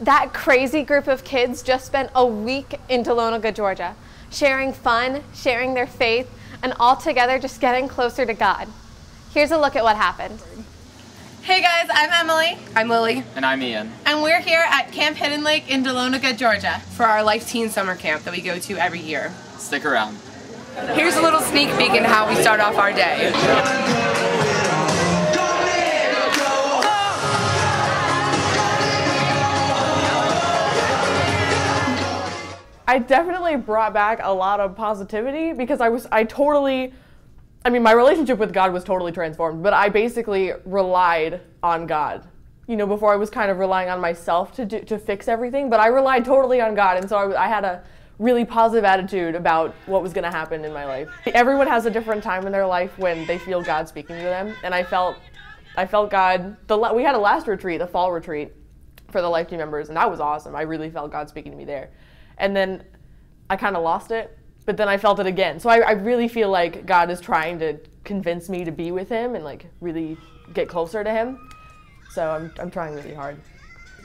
That crazy group of kids just spent a week in Dahlonega, Georgia, sharing fun, sharing their faith, and all together just getting closer to God. Here's a look at what happened. Hey guys, I'm Emily. I'm Lily. And I'm Ian. And we're here at Camp Hidden Lake in Dahlonega, Georgia, for our Life Teen Summer Camp that we go to every year. Stick around. Here's a little sneak peek into how we start off our day. I definitely brought back a lot of positivity because my relationship with God was totally transformed, but I basically relied on God. You know, before I was kind of relying on myself to fix everything, but I relied totally on God, and so I had a really positive attitude about what was going to happen in my life. Everyone has a different time in their life when they feel God speaking to them, and I felt God. We had a last retreat, a fall retreat for the Life Team members, and that was awesome. I really felt God speaking to me there. And then I kind of lost it, but then I felt it again. So I really feel like God is trying to convince me to be with him and like really get closer to him. So I'm trying really hard.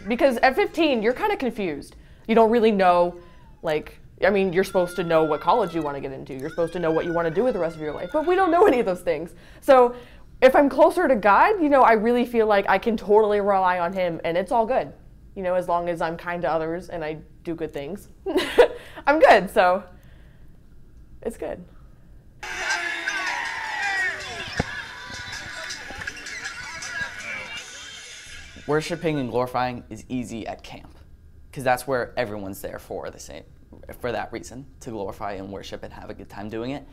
Because at 15, you're kind of confused. You don't really know, you're supposed to know what college you want to get into. You're supposed to know what you want to do with the rest of your life, but we don't know any of those things. So if I'm closer to God, I really feel like I can totally rely on him and it's all good. As long as I'm kind to others and I do good things, I'm good, so it's good. Worshiping and glorifying is easy at camp because that's where everyone's there for that reason, to glorify and worship and have a good time doing it.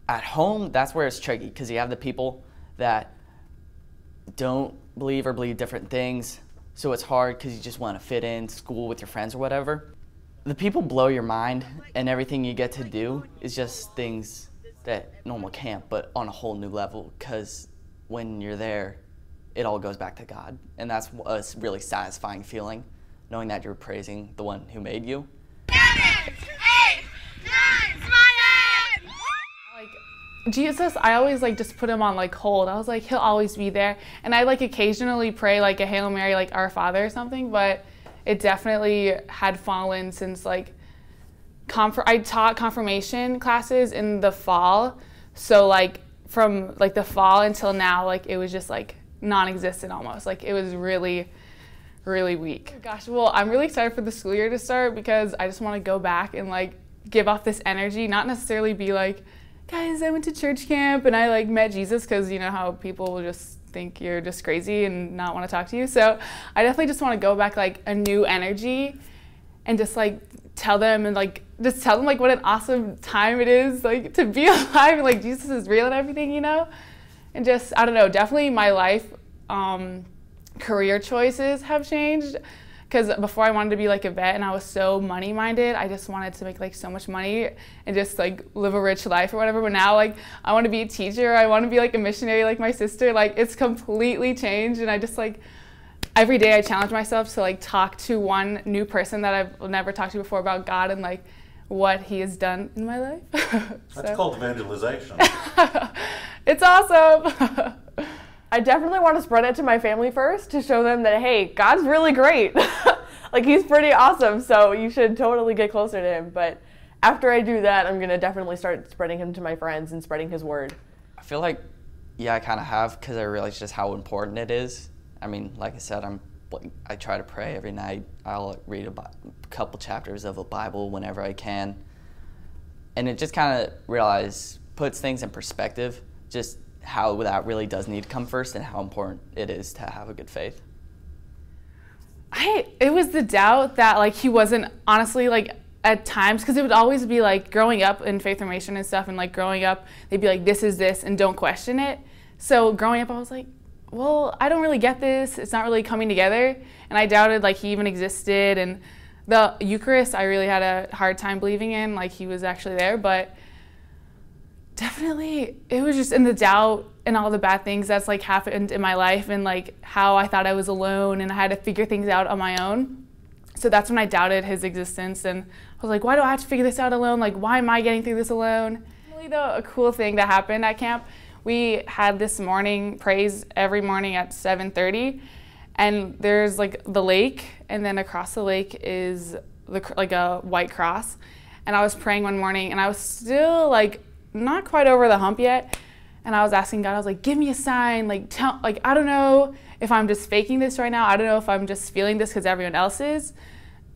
At home, that's where it's tricky because you have the people that don't believe or believe different things. So it's hard because you just want to fit in school with your friends or whatever. The people blow your mind and everything you get to do is just things that normal camp, but on a whole new level because when you're there, it all goes back to God. And that's a really satisfying feeling, knowing that you're praising the one who made you. 7, 8, 9, smile! Jesus, I always just put him on hold. I was like, he'll always be there. And I occasionally pray a Hail Mary, Our Father or something, but it definitely had fallen since I taught confirmation classes in the fall. So from the fall until now, it was just non-existent almost. It was really, really weak. Oh gosh, well, I'm really excited for the school year to start because I just want to go back and give off this energy, not necessarily be guys, I went to church camp and I met Jesus, because you know how people will just think you're just crazy and not want to talk to you. So I definitely just want to go back a new energy and just tell them and just tell them what an awesome time it is to be alive and Jesus is real and everything, and just, I don't know, definitely my life career choices have changed. Because before I wanted to be a vet and I was so money minded, I just wanted to make so much money and just live a rich life or whatever. But now I want to be a teacher, I want to be a missionary like my sister. It's completely changed, and I just every day I challenge myself to talk to one new person that I've never talked to before about God and what he has done in my life. That's called evangelization. It's awesome. I definitely want to spread it to my family first to show them that, hey, God's really great. He's pretty awesome, so you should totally get closer to him. But after I do that, I'm going to definitely start spreading him to my friends and spreading his word. I feel I kind of have, because I realize just how important it is. I mean, like I said, I try to pray every night. I'll read a couple chapters of a Bible whenever I can. And it just kind of puts things in perspective, just how that really does need to come first and how important it is to have a good faith. It was the doubt that he wasn't, honestly, at times, because it would always be growing up in faith formation and stuff, and growing up they'd be this is this and don't question it. So growing up I was well, I don't really get this, it's not really coming together, and I doubted he even existed. And the Eucharist I really had a hard time believing in, he was actually there. But definitely, it was just in the doubt and all the bad things that's happened in my life, and how I thought I was alone and I had to figure things out on my own. So that's when I doubted his existence, and I was why do I have to figure this out alone? Why am I getting through this alone? Really, though, a cool thing that happened at camp, we had this morning praise every morning at 7:30, And there's like the lake, and then across the lake is like a white cross. And I was praying one morning, and I was still like not quite over the hump yet. And I was asking God, I was like, give me a sign, like I don't know if I'm just faking this right now. I don't know if I'm just feeling this because everyone else is.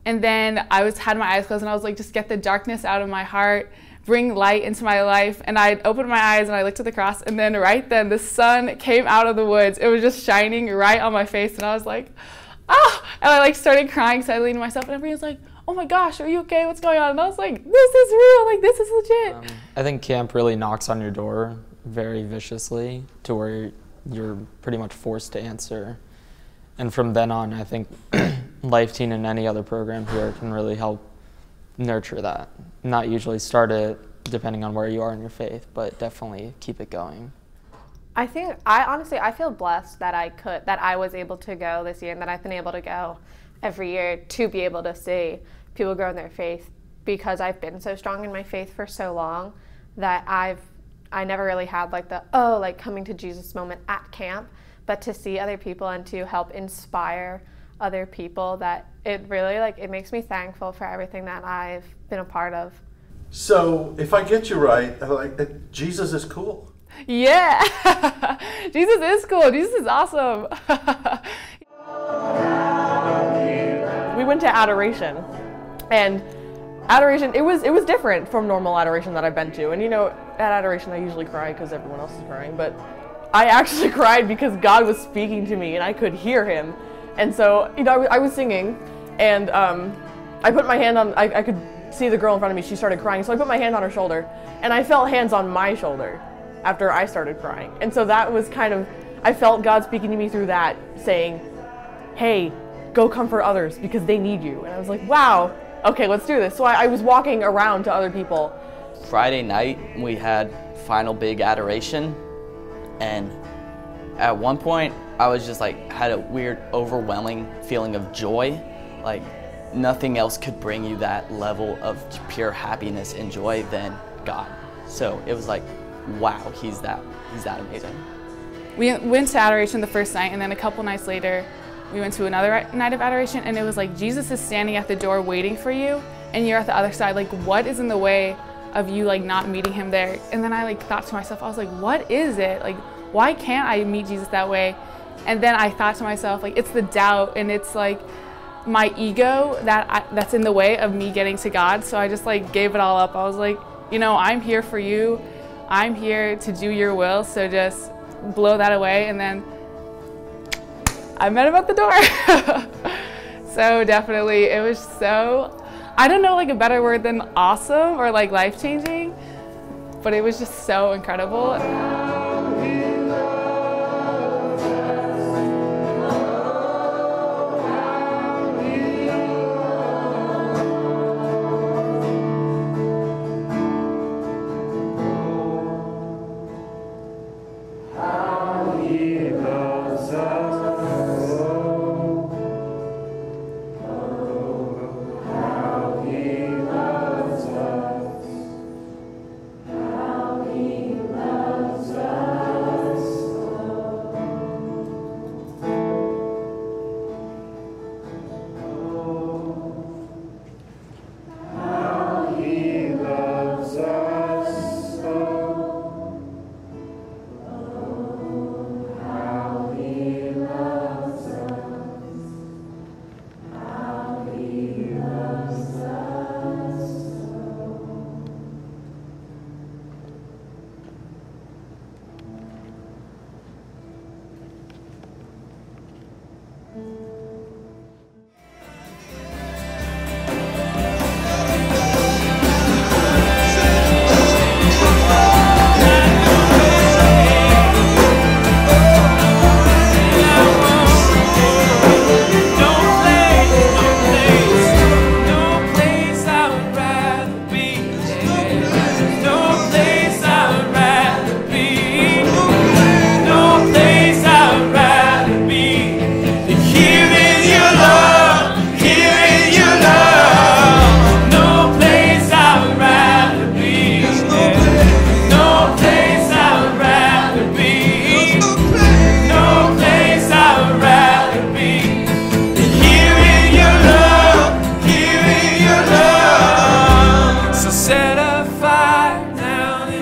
And then I had my eyes closed, and I was like, just get the darkness out of my heart, bring light into my life. And I opened my eyes and I looked at the cross, and then right then the sun came out of the woods. It was just shining right on my face, and I was like, oh, and I like started crying silently to myself, and everybody was like, oh my gosh, are you okay? What's going on? And I was like, this is real, like this is legit. I think camp really knocks on your door very viciously to where you're pretty much forced to answer. And from then on, I think Life Teen and any other program here can really help nurture that. Not usually start it depending on where you are in your faith, but definitely keep it going. I think, I feel blessed that I was able to go this year, and that I've been able to go every year to be able to see people grow in their faith, because I've been so strong in my faith for so long that I never really had like the, like coming to Jesus moment at camp, but to see other people and to help inspire other people, that it really it makes me thankful for everything that I've been a part of. So if I get you right, Jesus is cool. Yeah, Jesus is cool. Jesus is awesome. We went to Adoration, and Adoration, it was different from normal Adoration that I've been to. And at Adoration I usually cry because everyone else is crying, but I actually cried because God was speaking to me and I could hear him. And so, I was singing, and I put my hand on, I could see the girl in front of me, she started crying, so I put my hand on her shoulder, and I felt hands on my shoulder after I started crying. And so that was I felt God speaking to me through that, saying, hey, go comfort others because they need you. And I was like, wow, okay, let's do this. So I was walking around to other people. Friday night, we had final big adoration, and at one point, I was just had a weird, overwhelming feeling of joy. Like nothing else could bring you that level of pure happiness and joy than God. So it was like, wow, he's that amazing. We went to Adoration the first night, and then a couple nights later, we went to another night of Adoration, and it was like Jesus is standing at the door waiting for you, and you're at the other side. Like, what is in the way of you not meeting him there? And then I thought to myself, I was like, what is it? Like, why can't I meet Jesus that way? And then I thought to myself, it's the doubt, and it's my ego that's in the way of me getting to God. So I just gave it all up. I was like, I'm here for you. I'm here to do your will. So just blow that away. And then I met him at the door. So definitely, it was so, I don't know a better word than awesome or life-changing, but it was just so incredible.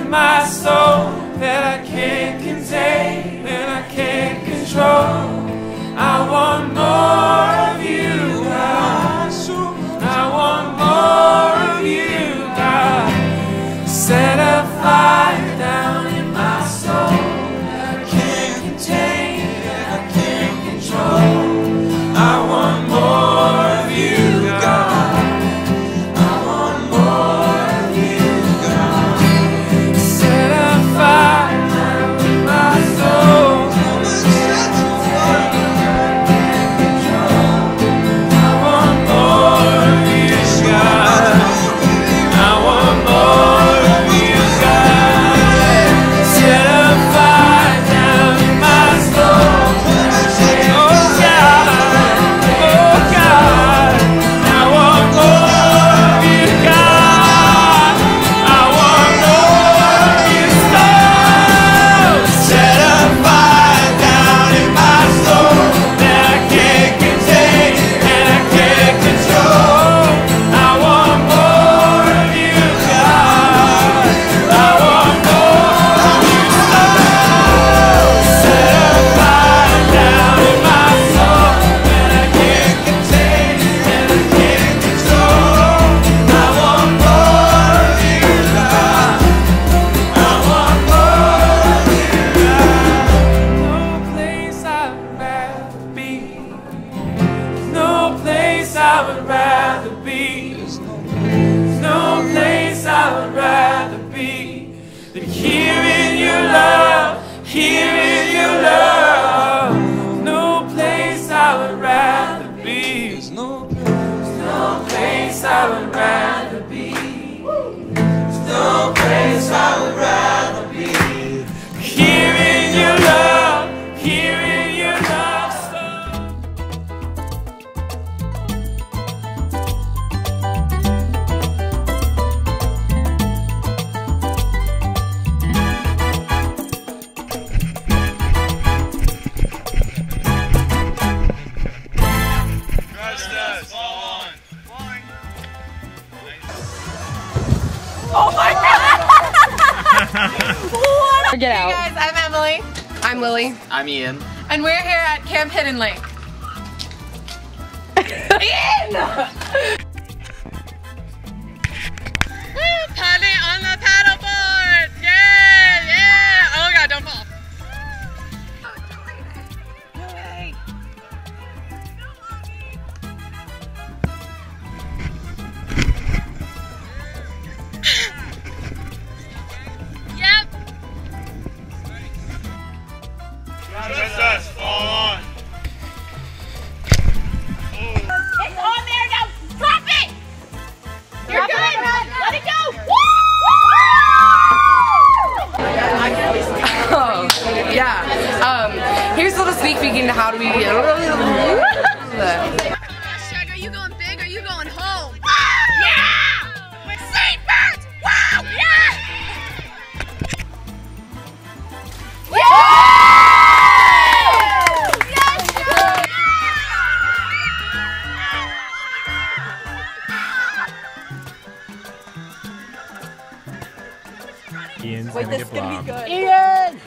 in my soul that I can't contain and I can't control. I want more of you, God. I want more of you, God. Set a fire down in my soul that I can't contain and I can't control. I want more of you, God. I want more of you, God. Set a fire down in my soul. I want more of you, God. I want more of you, God. Set a fire down in my soul. Oh God, oh God. I want more of you, God. I want more of you, soul. Set a fire down in my soul that I can't contain and I can't control. I want more of you, God. I want more of you, soul. Set a fire down in my soul that I can't contain and I can't control. I want more of you, God. I want more of you, God. No place I'd rather be. No place I would rather be. No place I would rather be than here in your love, here in your love. No place I would rather be. No place I would rather be. No place I would rather be. Here in your love, here in your love. Get out. Hey guys, I'm Emily. I'm Lily. I'm Ian. And we're here at Camp Hidden Lake. Paddling on the paddleboard! Yeah, yeah! Oh god, don't fall. Yep. Just us, fall on. It's on there now. Drop it. You're good. Let it go. Oh, yeah. Here's a little sneak peek into how do we. Are you going big or are you going home? Yeah. St. Bert. Wow. Yeah. Ian's gonna get blocked. Ian!